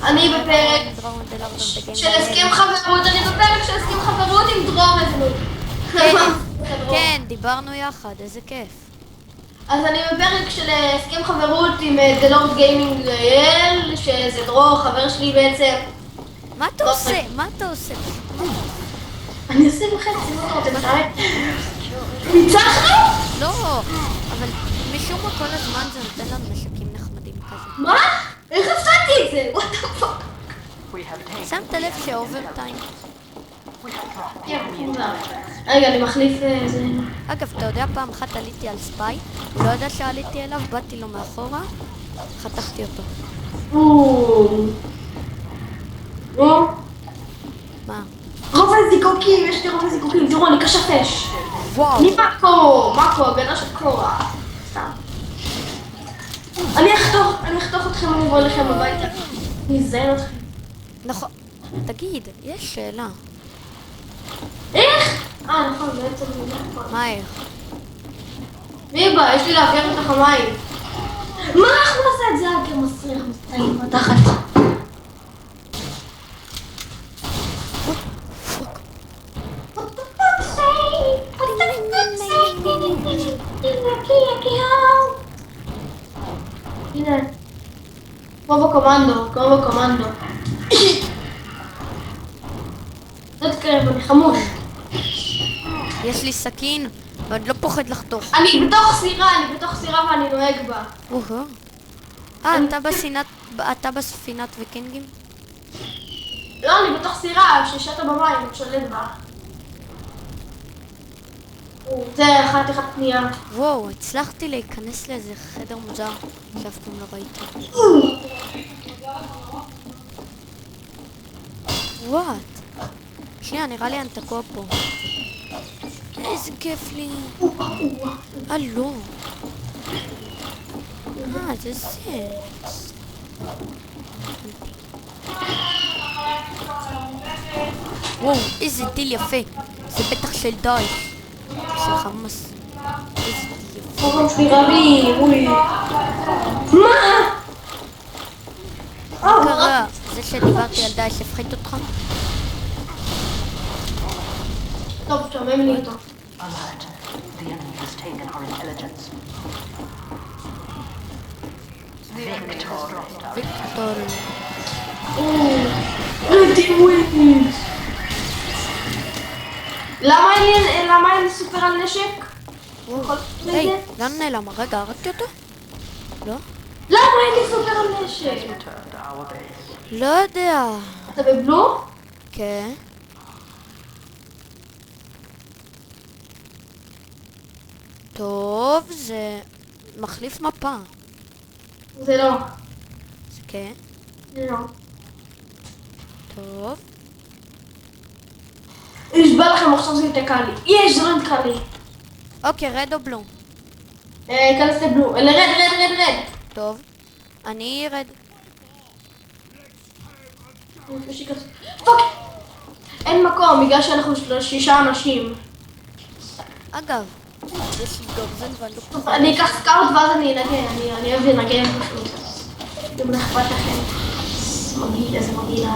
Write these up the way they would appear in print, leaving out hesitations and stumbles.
אני בפרק של הסכם חברות, אני בפרק של הסכם חברות עם דרור הזנות. כן, דיברנו יחד, איזה כיף. אז אני בפרק של הסכם חברות עם The Lord Gaming Rael, שזה דרור, חבר שלי בעצם. מה אתה עושה? מה אתה עושה? אני עושה בחצי, מה אתה רוצה בשעה? ניצחנו? לא, אבל משום מה כל הזמן זה נותן לנו נשקים נחמדים כזה. מה? איך הפסדתי את זה? What the fuck? שמת לב שאוברטיים? רגע, אני מחליף זה. אגב, אתה יודע, פעם אחת עליתי על ספיי, הוא לא ידע שעליתי אליו, באתי לו מאחורה, חתכתי אותו. מה? רוב הזיקוקים, יש לי רוב הזיקוקים, תראו, אני כשף אש. וואו. אני מאקו, הגנה של קורה. סתם. אני אחתוך אתכם, אני אבוא לכם הביתה. אני אזיין אתכם. נכון. תגיד, יש שאלה. איך? נכון, בעצם זה נכון. מה איך? מי בא? יש לי להעביר את החמיים. מה אנחנו נעשה את זה? הגר מסריח, מסתיים, מתחת. הנה. כמו בקומנדו. זאת קרב, אני חמוש. יש לי סכין, ואני לא פוחד לחתוך. אני בתוך סירה ואני נוהג בה. אתה בספינת ויקינגים? לא, אני בתוך סירה ששטה במים, משלט בה. זה חתיכת פנייה. וואו, הצלחתי להיכנס לאיזה חדר מוזר שאף פעם לא ראיתי. וואט? שנייה, נראה לי אני תקוע פה. איזה כיף לי. לא. זה זה. וואו, איזה טיל יפה. זה בטח של דאעש. של חמאס. איזה טיל יפה. חורם שלי רבים, מה? מה קרה? זה שדיברתי על דאעש הפחית אותך? טוב, שומעים לי אותו. Alert. The enemy has taken our intelligence. ויקטור. למה אין לי סופר על נשק? היי, לאן נעלם? רגע, הרגתי אותו? לא? למה אין לי סופר על נשק? Return to our base. לא יודע. אתה בבלו? כן. טוב, זה מחליף מפה. זה לא. זה כן. זה לא. טוב. נשבע לכם, עכשיו זה יותר קל לי. יש, זה לא יותר קל לי. אוקיי, רד או בלו? כנס לבלו. רד. טוב. אני רד. פאק! אין מקום, בגלל שאנחנו 6 אנשים. אגב, יש לי גרזן ואני לא פחות. אני אקח סקאוט ואז אני אנגן. אני אוהב לנגן פשוט. גם לאכפת לכם. מגעיל, איזה מגעיל.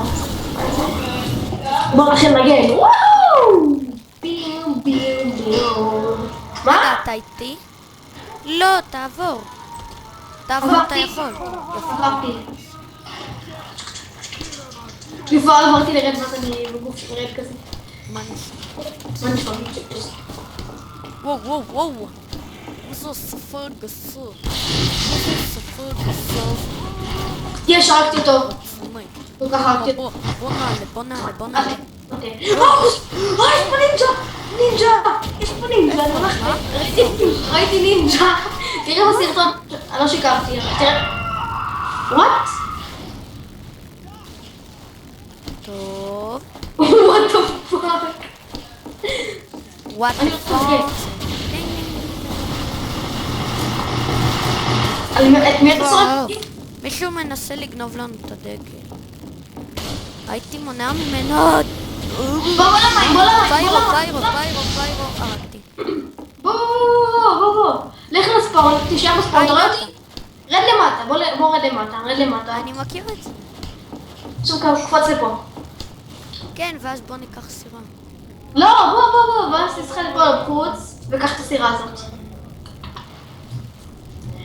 בואו לכם נגן. וואו! ביו. מה? אתה איתי? לא, תעבור. תעבור, אתה יכול. עברתי. כבר עברתי לרד ואז אני בגוף של רד כזה. מה נשמע? וואו. איזה ספר גסות. יש, הרגתי אותו. כל כך הרגתי אותו. בוא נעלה. יש פה נינג'ה! יש פה נינג'ה, ראיתי נינג'ה. תראה בסרטון, אני לא שיקרתי, תראה. וואט? טוב. וואט דה פאק? וואט דה פאק? את מי אתה שורק? מישהו מנסה לגנוב לנו את הדגל. הייתי מונע ממנו. בוא למים. פיירו. הרגתי. בוא. לך לספאון, תישאר בספאון, אתה רואה אותי? רד למטה, בוא רד למטה. אני מכיר את זה. סוכר, קפוץ לפה. כן, ואז בוא ניקח סירה. לא, בוא, ואז תשחק לפה בחוץ, וקח את הסירה הזאת.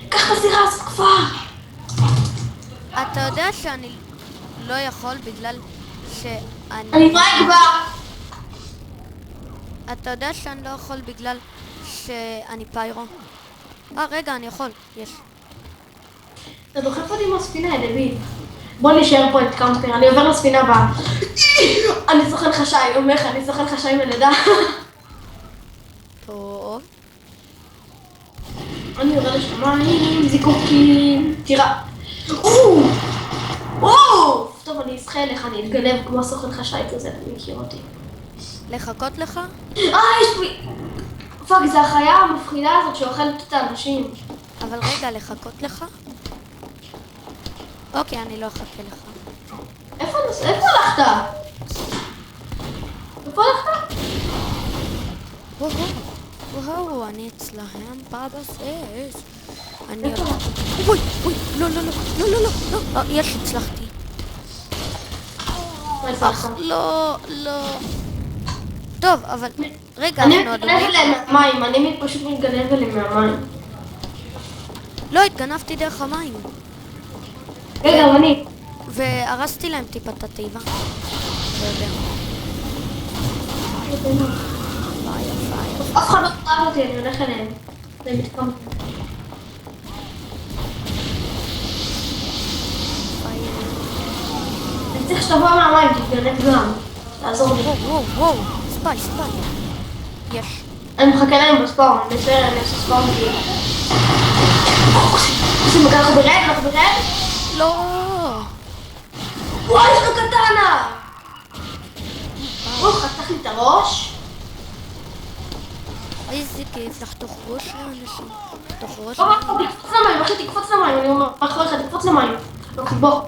קח את הסירה הזאת כבר! אתה יודע שאני לא יכול בגלל שאני... אני מה כבר? אתה יודע שאני לא יכול בגלל שאני פיירו? רגע, אני יכול, יש. אתה דוחף אותי עם הספינה, יא דביל. בוא נשאר פה את קאמפר, אני עובר לספינה הבאה. אני סוכן חשאי, אומר לך, אני סוכן חשאי מלידה. טוב. אני יורד לשמיים, זיקוקים, תירה. טוב, אני אסחה לך, אני אתגנב כמו סוכן חשאי כזה, אתה מכיר אותי. לחכות לך? יש לי... פאק, זה החיה המפחידה הזאת שאוכלת את האנשים. אבל רגע, לחכות לך? אוקיי, אני לא אחכה לך. איפה הלכת? איפה הלכת? וואו, אני אצלהם בבסיס. אני... אוי, לא, יש, הצלחתי. לא. טוב, אבל... רגע, אני אנחנו מתגנב אדומים. אליהם מהמים, אני פשוט מתגנב אליהם מהמים. לא, התגנבתי דרך המים. רגע, אני. והרסתי להם טיפה את התיבה. לא יודע. אף אחד לא טרב אותי, אני הולך אליהם. זה מתקום. אני צריך שתבוא מהמים, תתגנב גם. תעזור לי. וואו, ספיי. יש. אני מחכה להם בספורם, אני אצא להם, אני אעשה ספורם כאילו. אנחנו ברד? לא. וואי, יש לו קטנה! חתך לי את הראש. איזה כיף לחתוך ראש לאנשים. לחתוך ראש. תקפוץ למים, אחי, תקפוץ למים, אני אומר, מאחוריך, תקפוץ למים. בוא,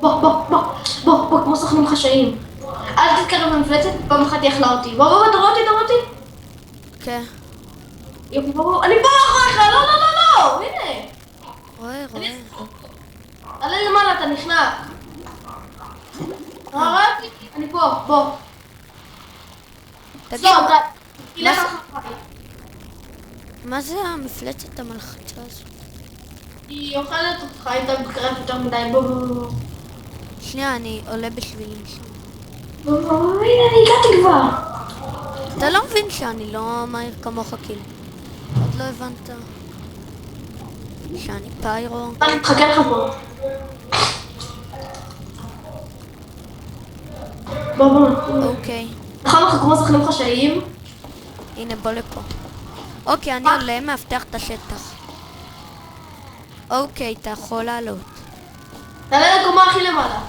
כמו סוכנים חשאיים. אל תתקרב למפלצת, פעם אחת היא אכלה אותי. בוא, אתה רואה אותי? כן. יופי, בוא, אני פה מאחוריך, לא, הנה. רואה. עלה למעלה, אתה נחנק. אני פה, בוא. תגיד, תלך אחריי. מה זה המפלצת המלחיצה הזו? היא אוכלת אותך, אם אתה מתקרב יותר מדי, בוא. שנייה, אני עולה בשביל לנשום. הנה, אני הגעתי כבר. אתה לא מבין שאני לא מהיר כמוך כאילו. עוד לא הבנת שאני פיירו. אני מתחכה לך פה. בוא. אוקיי. נכון לך כמו סוכנים חשאיים? הנה, בוא לפה. אוקיי, אני עולה, מאבטח את השטח. אוקיי, אתה יכול לעלות. תעלה לקומה הכי למעלה.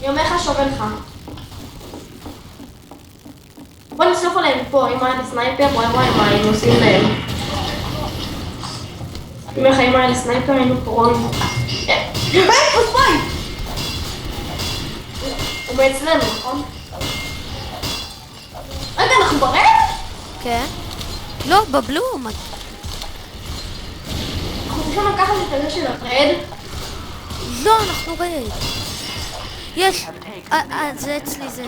יומך שובל לך. בוא נשלוף עליהם פה, אם היה לי סנייפר, וואי, מה היינו עושים להם. אם היה לי סנייפר, היינו פה רואים. הוא מאצלנו, נכון? רגע, אנחנו ברד? כן? לא, בבלום. אנחנו צריכים לקחת את הזה של הרד. לא, אנחנו רד. יש. זה אצלי. אני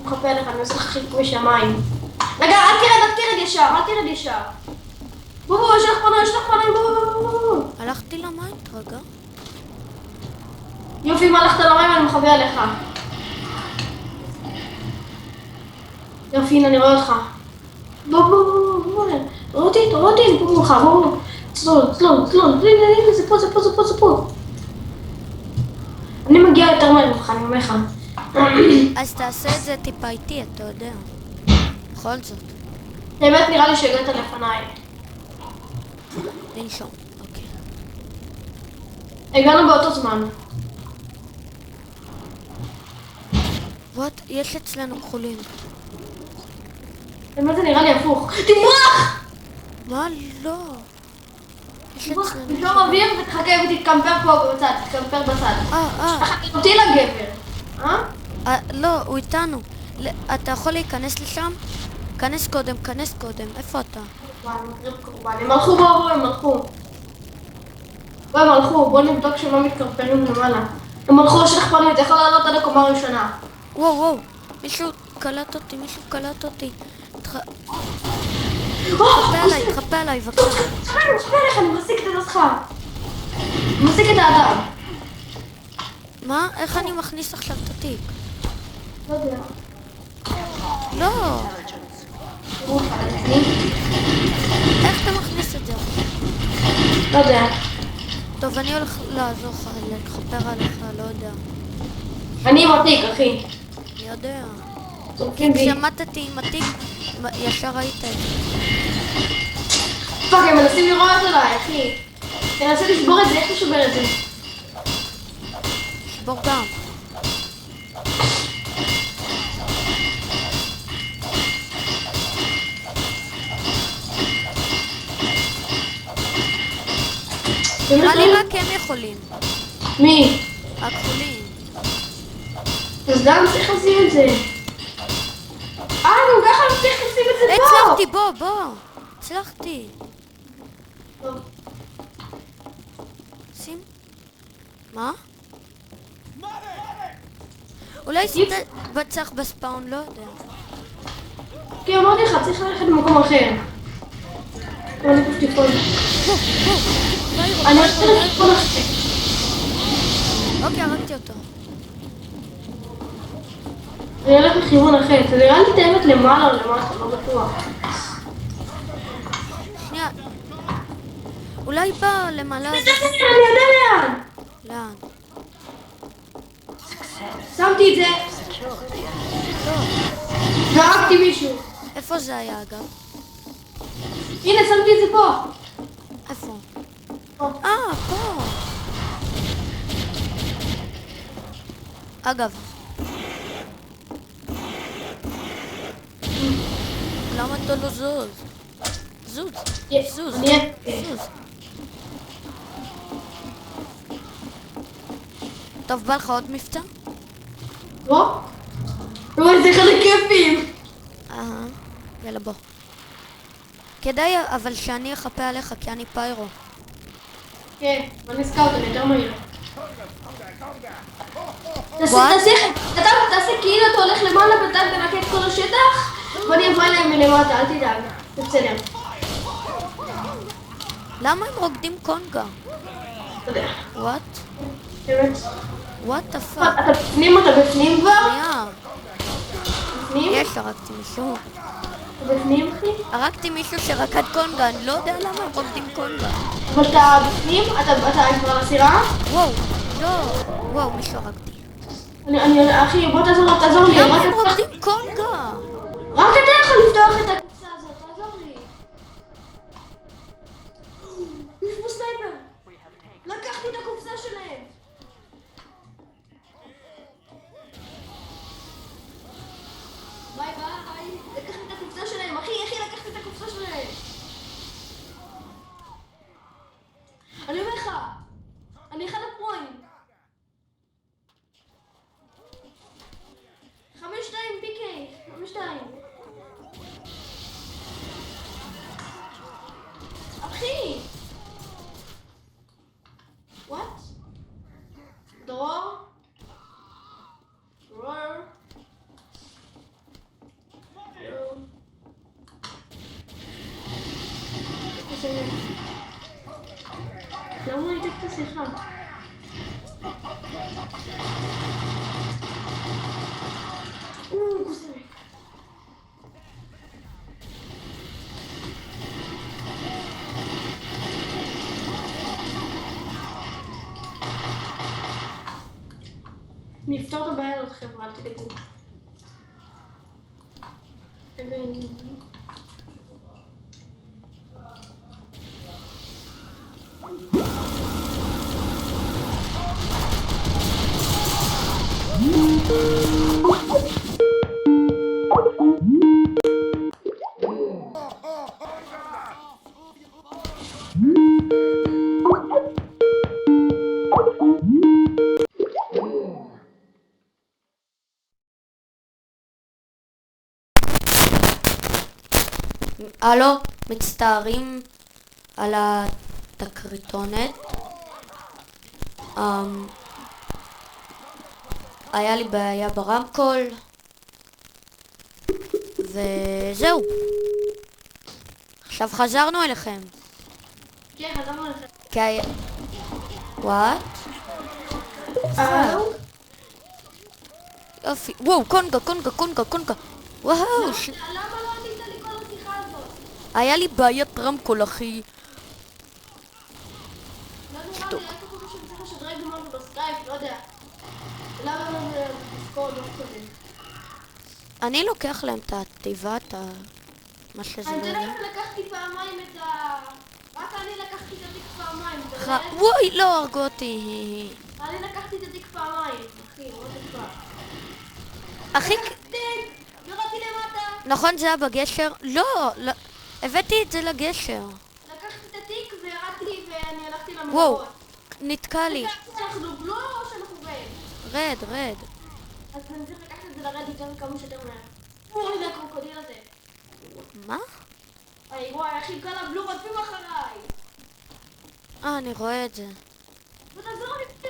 מחפה לך, אני עושה לך חיקוי שמיים. רגע, אל תרד ישר. בוא, יש לך פניים, בוא. הלכתי למים, תרגע. יופי, אם הלכת למים, אני מחווה עליך. יופי, הנה, אני רואה אותך. בוא, רואה אותי, אני פה מולך, בוא. צלול, הנה, זה פה. אני מגיע יותר מהר ממך, אני אומר לך. אז תעשה את זה טיפה איתי, אתה יודע. בכל זאת. באמת נראה לי שהגעת לפניי. לנשום, אוקיי. הגענו באותו זמן. וואט? יש אצלנו כחולים. באמת זה נראה לי הפוך. תברח! מה? לא. יש תברח, אצלנו... תשאר אוויר ותחכה ותתקמפר פה בצד, תתקמפר בצד. תחכה אותי לגבר. לא, הוא איתנו. אתה יכול להיכנס לשם? כנס קודם. איפה אתה? הם הלכו, הם הלכו. בוא נבדוק שהם לא מתקרפרים למעלה. הם הלכו שכפנים, אתה יכול לעלות עד הקומה הראשונה. וואו, וואו. מישהו קלט אותי, תחפה עליי, בבקשה. חכה עליך, אני מחזיק את הדסך. אני מחזיק את האדם. מה? איך אני מכניס עכשיו את התיק? לא יודע. לא. איך אתה מכניס את זה? לא יודע. טוב, אני הולך לעזור לך, לכפר עליך, לא יודע. אני עם התיק, אחי. אני יודע. זורקים בי. כשמטתי עם התיק, ישר ראית את זה. פאק, הם מנסים לראות עליי, אחי. תנסה לשבור את זה, איך תשובר את זה? שבור גם. נראה לי רק הם יכולים. מי? הכחולים. אז גם צריך לשים את זה. נו, ככה צריך לשים את זה פה. הצלחתי, בוא. הצלחתי. טוב. שים. מה? אולי זה בצח בספאון, לא יודע. כי אמרתי לך, צריך ללכת למקום אחר. אני הולך לפתיפון. אני הולך לפתיפון אחר. אוקיי, הרגתי אותו. אני הולך לכיוון אחר. זה נראה לי תאמת למעלה או למטה, לא בטוח. שנייה. אולי בא למעלה... אני יודע לאן! לאן? שמתי את זה. זרקתי מישהו. איפה זה היה, אגב? הנה, שמתי את זה פה. איפה? פה. פה. אגב. למה אתה לא זוז? זוז. אני... טוב, בא לך עוד מבצע? בוא. זה אחד הכיפים. יאללה בוא. כדאי אבל שאני אחפה עליך כי אני פיירו. כן, אני סקאוט, אני יותר מהיר. תעשה כאילו אתה הולך למעלה ואתה תנקה את כל השטח ואני אבוא אליהם מלמטה, אל תדאג. זה בסדר. למה הם רוקדים קונגה? אתה יודע. וואט? באמת. וואט דה פאק? אתה בפנים? אתה בפנים כבר? שנייה. בפנים? יש, הרגתי מישהו. אתה בפנים, אחי? הרגתי מישהו שרקד קונגה, אני לא יודע למה הם רוקדים קונגה. אבל אתה בפנים? אתה כבר לסירה? וואו, לא. וואו, מישהו הרגתי. אחי, בוא תעזור לי. למה הם רוקדים קונגה? רק אתה יכול לפתוח את הקופסה הזאת, תעזור לי. יש פה סנייפר. לקחתי את הקופסה שלהם. ביי ביי. לקחתי את הקופסה שלהם. אחי, לקחתי את הקופסה שלהם. אני אומר לך, אני אחד הפרוים. 5-2 PK, 5-2. אחי! What? דרור? למה הוא ניתק את השיחה? גוזרת. נפתור את הבעיה הזאת, חבר'ה, אל תדאגו. הלו, מצטערים על התקריטונת. היה לי בעיה ברמקול. וזהו. עכשיו חזרנו אליכם. כן, חזרנו לכם. כי היה... וואט? יופי. וואו, קונגה. וואו. למה לא עשית לי כל השיחה הזאת? היה לי בעיית רמקול, אחי. לא נראה לי, היה כתוב שאני צריך לשדרג משהו בסקייפ, לא יודע. למה לא זה בסקוד, לא כזה. אני לוקח להם את התיבת, מה שזה לא אני יהיה. יודעת, לקחתי פעמיים את ה... רק אני לקחתי את התיק פעמיים, אתה יודע? וואי, לא הרגו אותי. אני לקחתי את התיק פעמיים, אחי, מה זה כבר? אחי, ירדתי למטה, נכון זה היה בגשר? לא, הבאתי את זה לגשר. לקחתי את התיק וירדתי ואני הלכתי וואו, למגרות. נתקע לי. אנחנו לא או שאנחנו רד? רד. אז אני צריך לקחת את זה לרד יותר כמה שיותר מהר. אוי, זה הקרוקודיל הזה. מה? וואי, אחי, כל הבלו רודפים אחריי. אני רואה את זה. ותעזור לי קצת.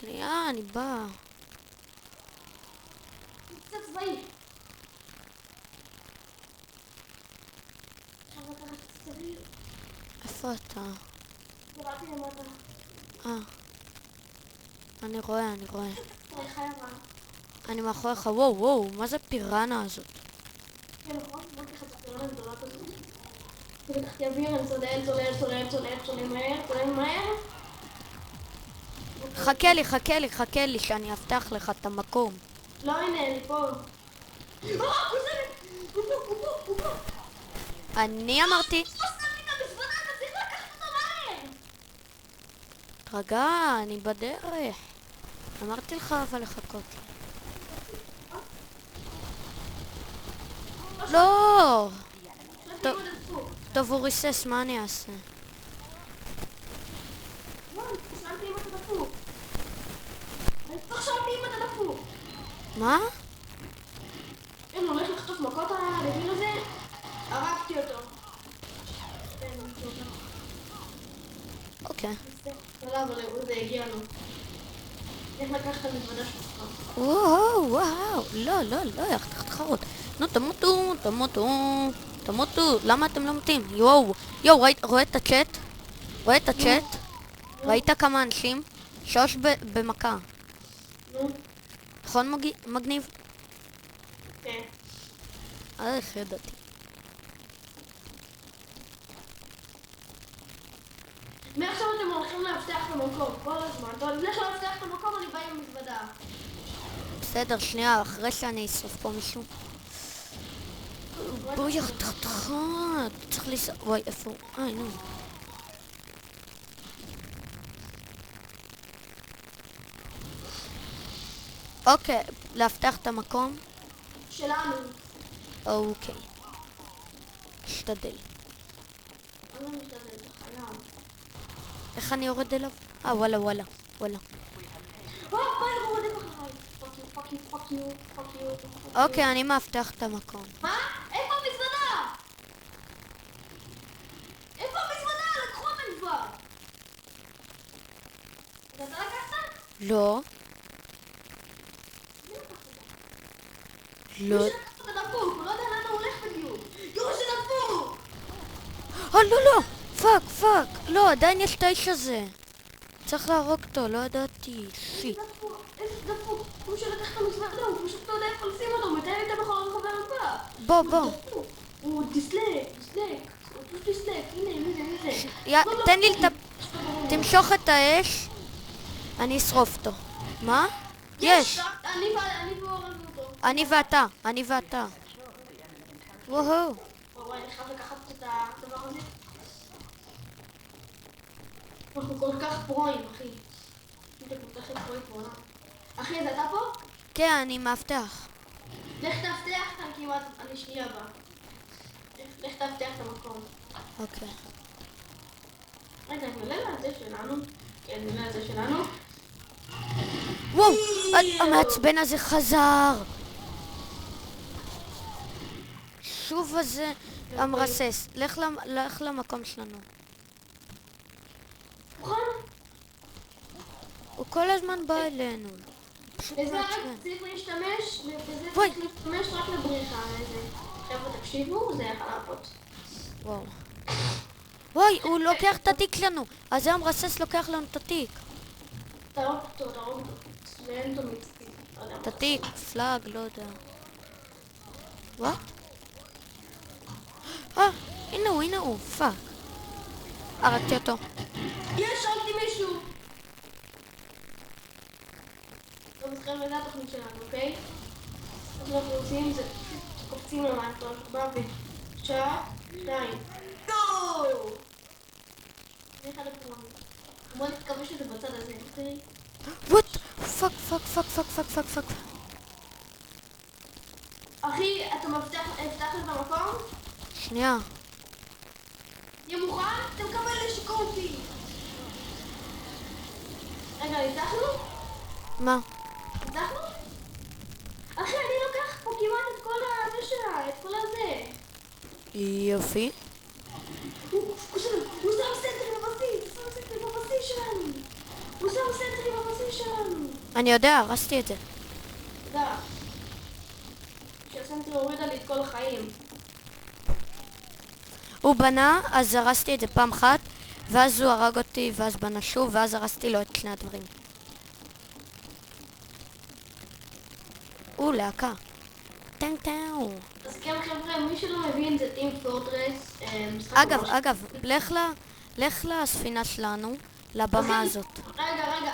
שנייה, אני באה. קצת צבאי. עכשיו לקחת את הצבאי. איפה אתה? ירדתי למטה. אני רואה. אני חיה מה? אני מאחוריך. וואו, מה זה פיראנה הזאת? כן, נכון? רק איך אתה פיראנה גדולה כזאת. ולקחתי אוויר, אני צולל מהר. חכה לי שאני אפתח לך את המקום. לא, הנה, אני פה. הוא פה. אני אמרתי... לא שם לי את המזוודה, אתה צריך לקחת אותו מהר. רגע, אני בדרך. אמרתי לך אבל לחכות. לא! טוב, הוא ריסס, מה אני אעשה? שאלתי אם אתה דפוק. אני צריך שאלתי אם אתה דפוק. מה? כן, הולך לחטוף מכות על הדביל הזה? הרגתי אותו. כן, הרגתי אותו. אוקיי. לא, אבל זה הגיע לו. איך לקחת את המזוודה שלך? וואו, לא, איך תחרות. נו, תמותו. למה אתם לא מתים? יואו, רואה את הצ'אט? ראית כמה אנשים? 3 במכה. נו, נכון מגניב? כן. איך ידעתי. מעכשיו אתם הולכים להבטח את המקום, כל הזמן. לפני שאני מבטח את המקום אני באה עם מזוודה. בסדר, שנייה, אחרי שאני אשרוף פה מישהו. בואי, צריך לסע... וואי, איפה הוא? נו. אוקיי, להבטח את המקום? שלנו. אוקיי. אשתדל. אני לא משתדל, זה חייב. איך אני יורד אליו? וואלה. וואי, הוא רודף אחריי. פאק יו. אוקיי, אני מאבטח את המקום. מה? איפה המזוודה? לקחו אותם כבר. אתה לקחת? לא. לא. הוא שלקח את הדפוק, הוא לא יודע לאן הוא הולך בדיוק. יואו, זה דפוק! לא. פאק. לא, עדיין יש את האיש הזה. צריך להרוג אותו, לא ידעתי. שיט. איזה דפוק. הוא שלקח את המזוודה, הוא פשוט לא יודע איפה לשים אותו, הוא מתאר איתה בכל הרחבה הבא. בוא. הוא דיסלק. הוא פשוט דיסלק. הנה זה. תן לי תמשוך את האש. אני אשרוף אותו. מה? יש. אני והורגנו אותו. אני ואתה. וואו. וואי, אני חייב לקחת את הדבר הזה. אנחנו כל כך פרועים, אחי. אתה כל כך פרואי בעולם. אחי, אז אתה פה? כן, אני מאבטח. לך תאבטח כאן כמעט, אני שנייה בה. לך תאבטח את המקום. אוקיי. רגע, נעלה לזה שלנו. כן, נעלה לזה שלנו. וואו, המעצבן הזה חזר. שוב הזה המרסס. לך למקום שלנו. מוכן? הוא כל הזמן בא אלינו. פשוט בזה רק מעצבן. צריך להשתמש, בזה וואי. צריך להשתמש רק לבריחה. חבר'ה, תקשיבו, זה יכול לעבוד. וואו. וואי, הוא לוקח את התיק לנו. אז היום רסס לוקח לנו את התיק. תהרוג אותו. ואין אותו מצטי. את התיק, פלאג, לא יודע. וואט? הנה הוא, פאק. הרגתי אותו. הרגתי מישהו! טוב, אז חבר'ה, זה התוכנית שלנו, אוקיי? אז אנחנו עושים זה, קופצים למטה, 4 ו9, 2, גו! זה אחד הפרמים. בוא נתקווה שזה בצד הזה, אוקיי? וואט? פאק. אחי, אתה הבטח לי במקום? שנייה. תהיה מוכן? אתה מקבל לשיקור אותי! רגע, הבטחנו? מה? הבטחנו? אחי, אני לוקח פה כמעט את כל הזה שלה, את כל הזה. יופי. הוא שם סנטרים בבסיס שלנו. הוא שם סנטרים בבסיס שלנו. אני יודע, הרסתי את זה. תודה. שהסנטר הורידה לי את כל החיים. הוא בנה, אז הרסתי את זה פעם אחת, ואז הוא הרג אותי, ואז בנה שוב, ואז הרסתי לו את שני הדברים. להקה. טאו. אז כן חבר'ה, מי שלא מבין זה טים פורטרס. אגב, לך לספינה שלנו, לבמה הזאת. רגע,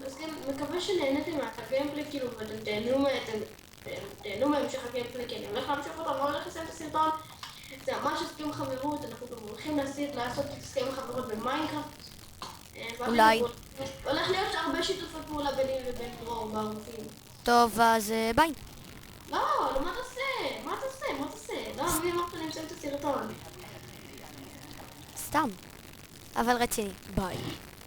אז כן, מקווה שנהנתם מהגיימפלי, כאילו, ואתם תהנו מהמשך הגיימפלי, כי אני הולך להמשיך אותו, אני לא הולך לסיים את הסרטון. זה ממש הסכם חברות, אנחנו גם הולכים לעשות הסכם חברות במיינקראפט. אולי. הולך להיות הרבה שיתופי פעולה ביני לבין דרור בערוצים. טוב, אז ביי. לא, מה תעשה? לא, מי אמרת לי לסיים את הסרטון? סתם. אבל רציני. ביי.